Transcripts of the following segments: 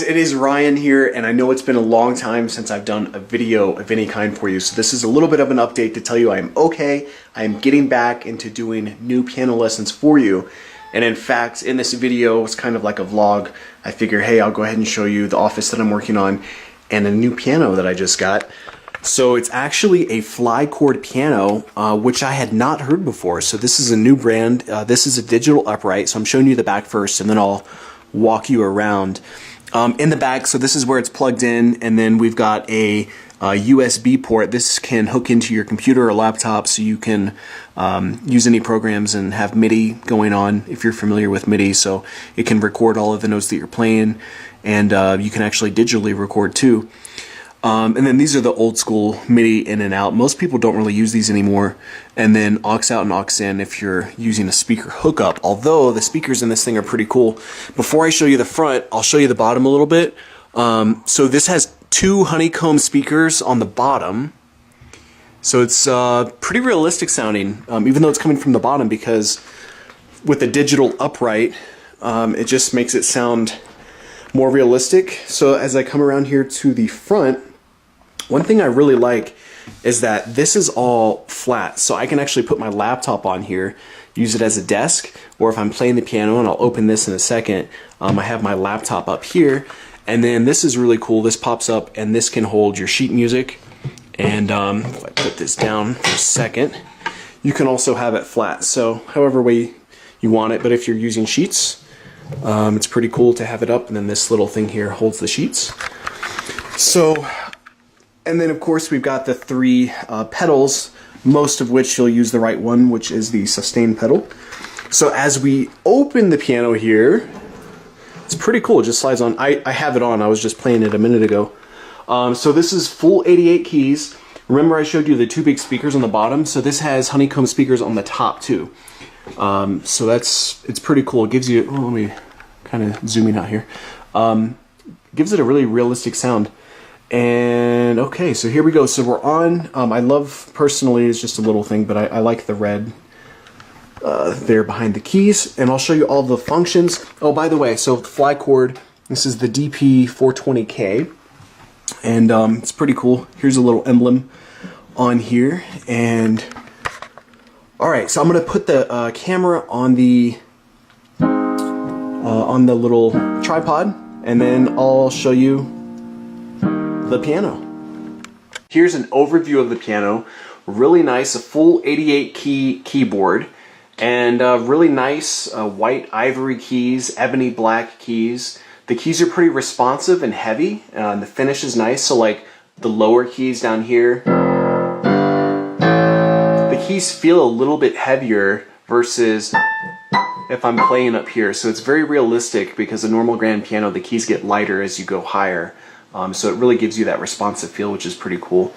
It is Ryan here, and I know it's been a long time since I've done a video of any kind for you, so this is a little bit of an update to tell you I am okay. I am getting back into doing new piano lessons for you, and in fact, in this video, it's kind of like a vlog. I figure, hey, I'll go ahead and show you the office that I'm working on and a new piano that I just got. So it's actually a Flychord Piano, which I had not heard before. So this is a new brand. This is a digital upright, so I'm showing you the back first, and then I'll walk you around. In the back, so this is where it's plugged in, and then we've got a USB port. This can hook into your computer or laptop, so you can use any programs and have MIDI going on if you're familiar with MIDI. So it can record all of the notes that you're playing, and you can actually digitally record too. And then these are the old school MIDI in and out. Most people don't really use these anymore. And then aux out and aux in if you're using a speaker hookup. Although the speakers in this thing are pretty cool. Before I show you the front, I'll show you the bottom a little bit. So this has two honeycomb speakers on the bottom. So it's pretty realistic sounding, even though it's coming from the bottom, because with the digital upright, it just makes it sound more realistic. So as I come around here to the front, one thing I really like is that this is all flat, so I can actually put my laptop on here, use it as a desk, or if I'm playing the piano, and I'll open this in a second, I have my laptop up here, and then this is really cool. This pops up, and this can hold your sheet music, and if I put this down for a second, you can also have it flat, so however way you want it, but if you're using sheets, it's pretty cool to have it up, and then this little thing here holds the sheets. So, and then of course we've got the three pedals, most of which you'll use the right one, which is the sustain pedal. So as we open the piano here, it's pretty cool, it just slides on. I have it on, I was just playing it a minute ago. So this is full 88 keys. Remember I showed you the two big speakers on the bottom, so this has honeycomb speakers on the top too. So it's pretty cool. It gives you, let me kind of zoom in out here. Gives it a really realistic sound. And okay, so here we go. So we're on, I love, personally, it's just a little thing, but I like the red there behind the keys. And I'll show you all the functions. Oh, by the way, so Flychord, this is the DP420K. And it's pretty cool. Here's a little emblem on here. And alright, so I'm going to put the camera on the little tripod, and then I'll show you the piano. Here's an overview of the piano. Really nice, a full 88 key keyboard, and really nice white ivory keys, ebony black keys. The keys are pretty responsive and heavy, and the finish is nice, so like the lower keys down here, the keys feel a little bit heavier versus if I'm playing up here. So it's very realistic, because a normal grand piano, the keys get lighter as you go higher. So it really gives you that responsive feel, which is pretty cool.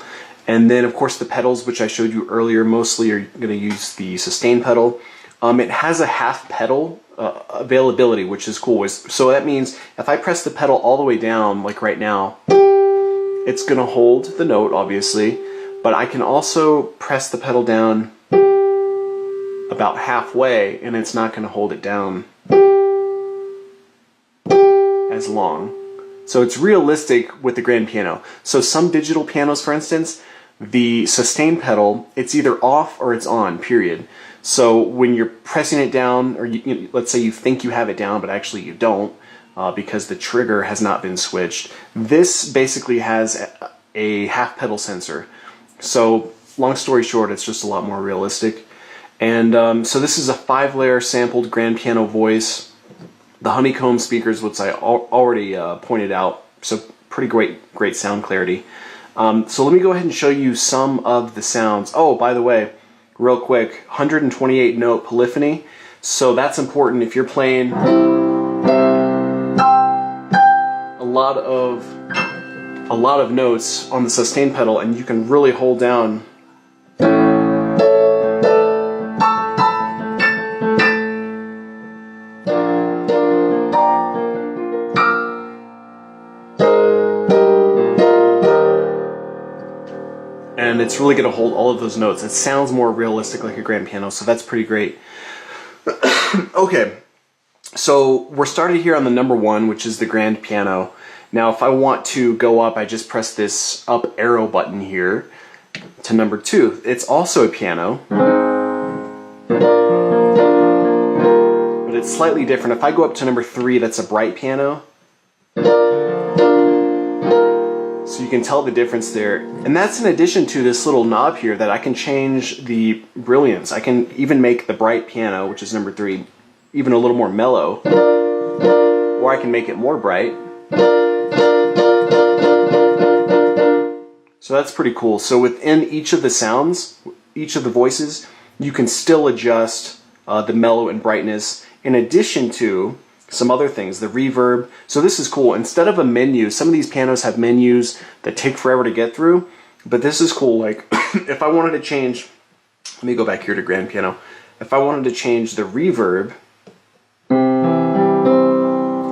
And then of course the pedals, which I showed you earlier, mostly are going to use the sustain pedal. It has a half pedal availability, which is cool. So that means if I press the pedal all the way down, like right now, it's going to hold the note, obviously, but I can also press the pedal down about halfway, and it's not going to hold it down as long. So it's realistic with the grand piano. So some digital pianos, for instance, the sustain pedal, it's either off or it's on, period. So when you're pressing it down, or let's say you think you have it down, but actually you don't, because the trigger has not been switched, this basically has a half pedal sensor. So long story short, it's just a lot more realistic. And so this is a 5-layer sampled grand piano voice. The honeycomb speakers, which I already pointed out, so pretty great sound clarity. So let me go ahead and show you some of the sounds. Oh, by the way, real quick, 128 note polyphony. So that's important if you're playing a lot of notes on the sustain pedal, and you can really hold down and it's really going to hold all of those notes. It sounds more realistic like a grand piano, so that's pretty great. Okay, So we're started here on the number 1, which is the grand piano. Now if I want to go up, I just press this up arrow button here to number 2. It's also a piano, but it's slightly different. If I go up to number 3, that's a bright piano. So you can tell the difference there. And that's in addition to this little knob here that I can change the brilliance. I can even make the bright piano, which is number 3, even a little more mellow. Or I can make it more bright. So that's pretty cool. So within each of the sounds, each of the voices, you can still adjust the mellow and brightness, in addition to some other things, the reverb. So this is cool. Instead of a menu, some of these pianos have menus that take forever to get through, but this is cool. Like if I wanted to change, let me go back here to grand piano. If I wanted to change the reverb,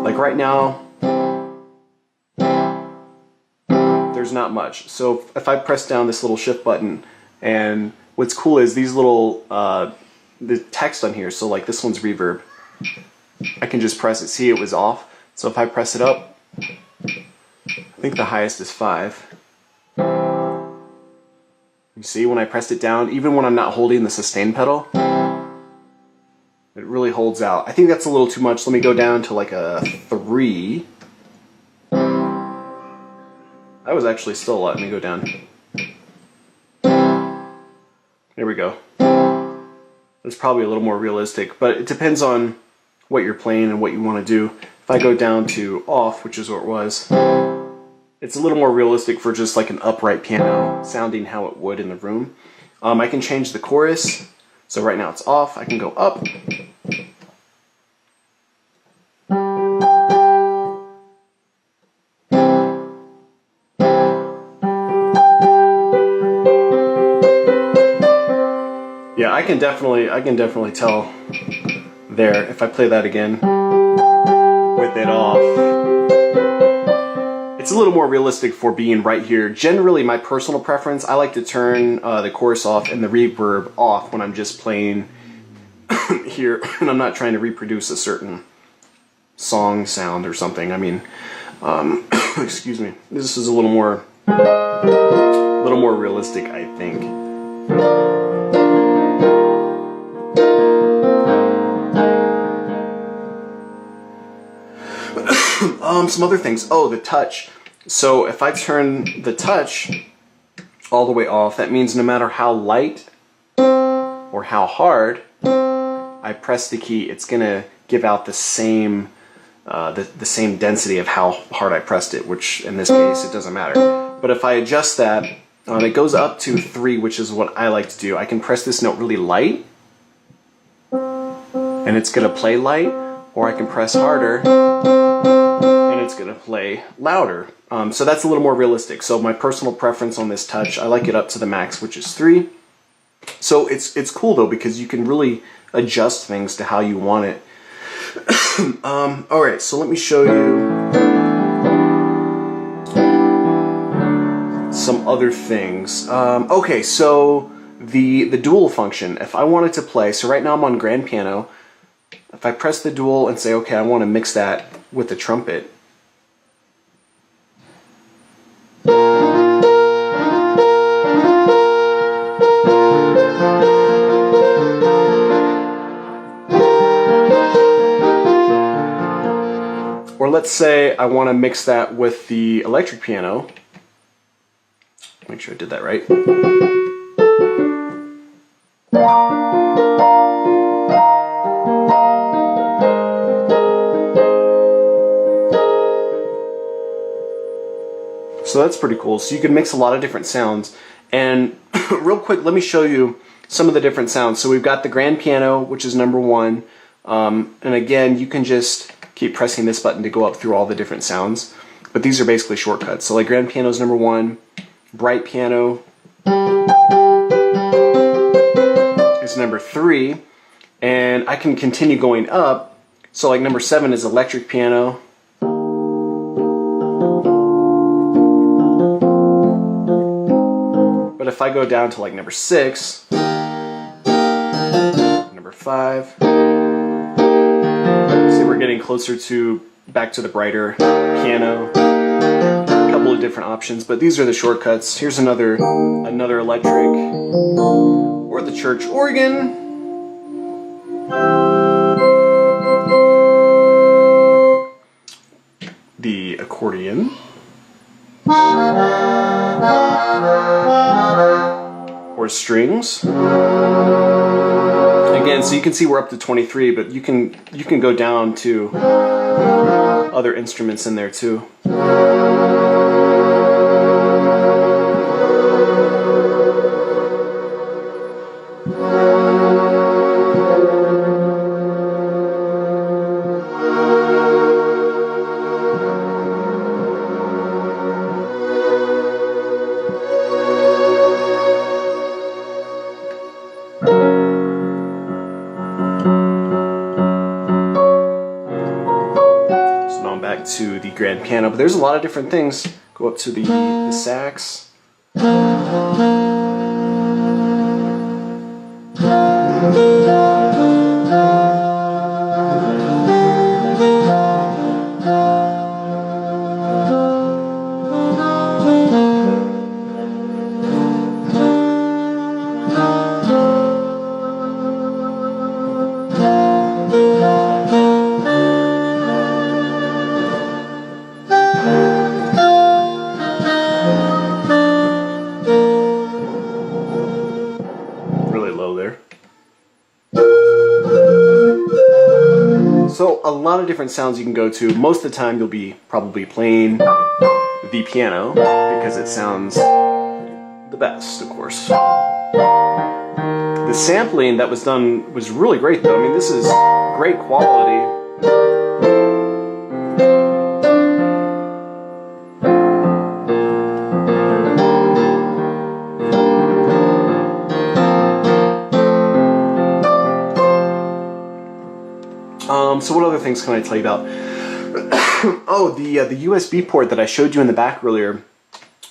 like right now, there's not much. So if I press down this little shift button, and what's cool is these little, the text on here, so like this one's reverb, I can just press it. See, it was off. So if I press it up, I think the highest is 5. You see when I pressed it down, even when I'm not holding the sustain pedal, it really holds out. I think that's a little too much. Let me go down to like a 3. That was actually still a lot. Let me go down. There we go. That's probably a little more realistic, but it depends on what you're playing and what you want to do. If I go down to off, which is what it was, it's a little more realistic for just like an upright piano, sounding how it would in the room. I can change the chorus. So right now it's off. I can go up. Yeah, I can definitely tell there if I play that again with it off. It's a little more realistic for being right here. Generally, my personal preference, I like to turn the chorus off and the reverb off when I'm just playing here and I'm not trying to reproduce a certain song sound or something. I mean, excuse me. This is a little more realistic, I think. Some other things. Oh, the touch. So if I turn the touch all the way off, that means no matter how light or how hard I press the key, it's gonna give out the same the same density of how hard I pressed it, which in this case it doesn't matter. But if I adjust that, it goes up to 3, which is what I like to do. I can press this note really light and it's gonna play light, or I can press harder and it's gonna play louder. So that's a little more realistic. So my personal preference on this touch, I like it up to the max, which is 3. So it's cool though, because you can really adjust things to how you want it. Alright, so let me show you some other things. Okay, so the dual function, if I wanted to play, so right now I'm on grand piano. If I press the dual and say, okay, I want to mix that with the trumpet, or let's say I want to mix that with the electric piano. Make sure I did that right. So that's pretty cool. So you can mix a lot of different sounds. And real quick, let me show you some of the different sounds. So we've got the grand piano, which is number 1. And again, you can just keep pressing this button to go up through all the different sounds. But these are basically shortcuts. So like grand piano is number 1. Bright piano is number 3. And I can continue going up. So like number 7 is electric piano. But if I go down to like number 6, number 5, see we're getting closer to back to the brighter piano. A couple of different options, but these are the shortcuts. Here's another electric, or the church organ. The accordion. Or strings. Again, so you can see we're up to 23, but you can go down to other instruments in there too. To the grand piano, but there's a lot of different things. Go up to the sax. So a lot of different sounds you can go to. Most of the time you'll be probably playing the piano because it sounds the best, of course. The sampling that was done was really great though. I mean, this is great quality. So what other things can I tell you about? Oh, the USB port that I showed you in the back earlier.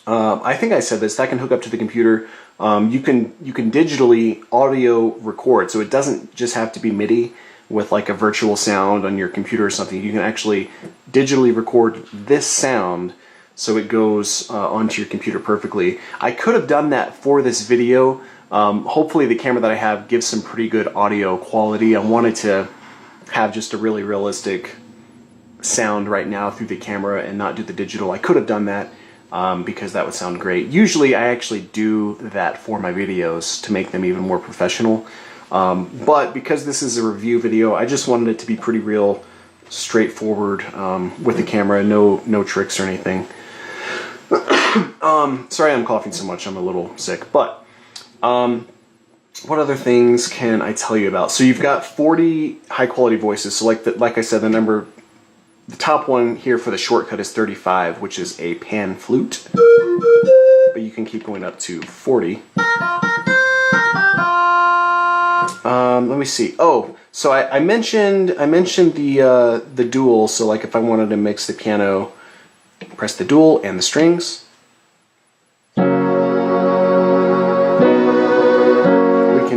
I think I said this. That can hook up to the computer. You can digitally audio record, so it doesn't just have to be MIDI with like a virtual sound on your computer or something. You can actually digitally record this sound so it goes onto your computer perfectly. I could have done that for this video. Hopefully the camera that I have gives some pretty good audio quality. I wanted to have just a really realistic sound right now through the camera and not do the digital. I could have done that because that would sound great. Usually I actually do that for my videos to make them even more professional. But because this is a review video, I just wanted it to be pretty real, straightforward with the camera, no tricks or anything. Sorry I'm coughing so much, I'm a little sick. But what other things can I tell you about? So you've got 40 high quality voices. So like I said, the top one here for the shortcut is 35, which is a pan flute. But you can keep going up to 40. Let me see. Oh, so I mentioned the dual. So like if I wanted to mix the piano, press the dual and the strings.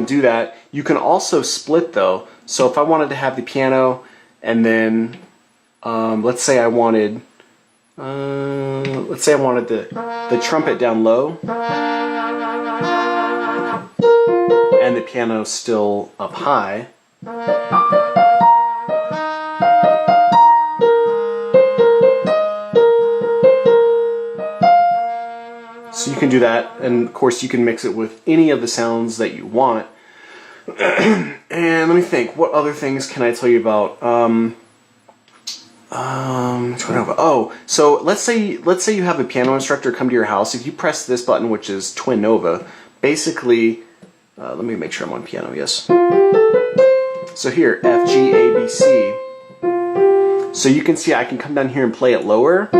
Do that. You can also split though. So if I wanted to have the piano and then let's say I wanted the trumpet down low and the piano still up high. So you can do that, and of course you can mix it with any of the sounds that you want. And let me think, what other things can I tell you about? Oh, so let's say you have a piano instructor come to your house. If you press this button, which is Twin Nova, basically, let me make sure I'm on piano, yes. So here, F, G, A, B, C. So you can see I can come down here and play it lower,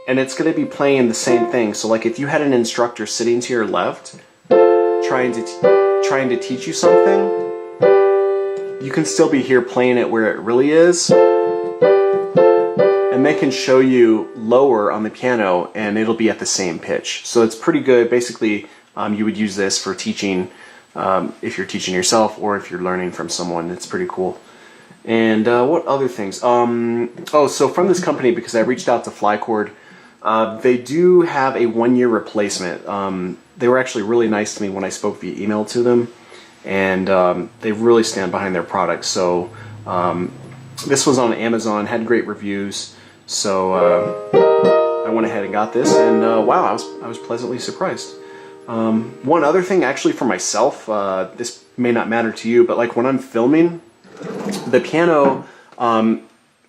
and it's going to be playing the same thing. So like if you had an instructor sitting to your left, trying to teach you something, you can still be here playing it where it really is, and they can show you lower on the piano and it'll be at the same pitch. So it's pretty good. Basically, you would use this for teaching if you're teaching yourself or if you're learning from someone. It's pretty cool. And what other things? Oh, so from this company, because I reached out to Flychord, they do have a 1-year replacement. They were actually really nice to me when I spoke via email to them, and they really stand behind their products. So this was on Amazon, had great reviews, so I went ahead and got this, and wow, I was pleasantly surprised. One other thing actually for myself, this may not matter to you, but like when I'm filming, the piano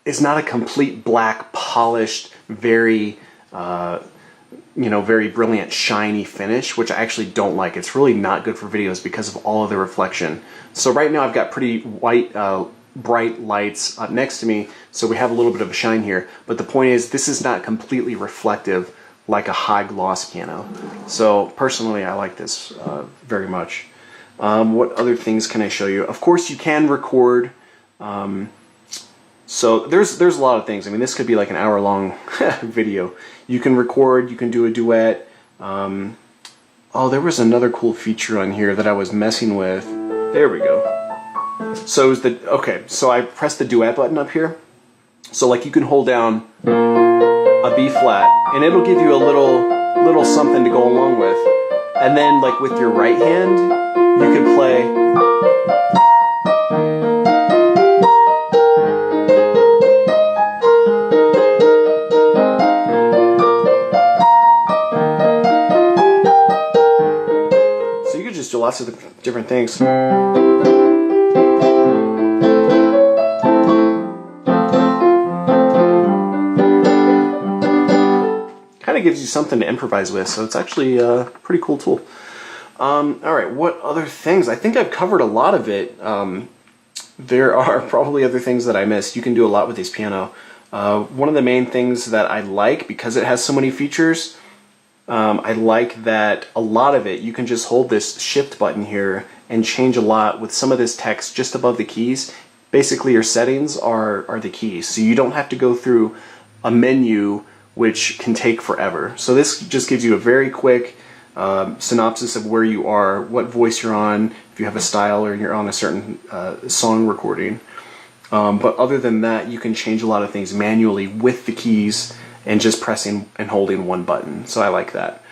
is not a complete black, polished, very, you know, very brilliant, shiny finish, which I actually don't like. It's really not good for videos because of all of the reflection. So right now I've got pretty white, bright lights up next to me, so we have a little bit of a shine here. But the point is, this is not completely reflective like a high gloss piano. So personally, I like this very much. What other things can I show you? Of course, you can record. So there's a lot of things. I mean, this could be like an hour-long video. You can record. You can do a duet. Oh, there was another cool feature on here that I was messing with. There we go. So is the okay. So I pressed the duet button up here. So like you can hold down a B flat, and it'll give you a little something to go along with. And then like with your right hand, you can play. So you could just do lots of different things. Kind of gives you something to improvise with, so it's actually a pretty cool tool. Alright, what other things? I think I've covered a lot of it. There are probably other things that I missed. You can do a lot with this piano. One of the main things that I like, because it has so many features, I like that a lot of it, you can just hold this shift button here and change a lot with some of this text just above the keys. Basically your settings are the keys, so you don't have to go through a menu which can take forever. So this just gives you a very quick synopsis of where you are, what voice you're on, if you have a style or you're on a certain song recording. But other than that, you can change a lot of things manually with the keys and just pressing and holding one button. So I like that.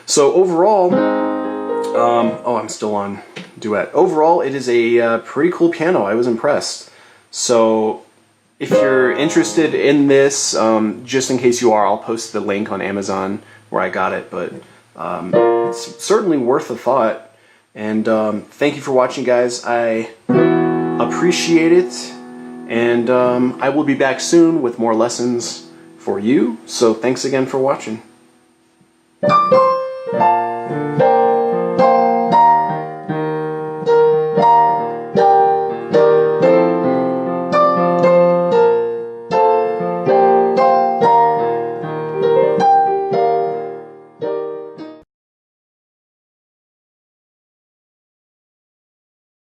So overall, oh, I'm still on duet. Overall, it is a pretty cool piano. I was impressed. So if you're interested in this, just in case you are, I'll post the link on Amazon where I got it, but it's certainly worth a thought. And thank you for watching, guys. I appreciate it, and I will be back soon with more lessons for you. So thanks again for watching.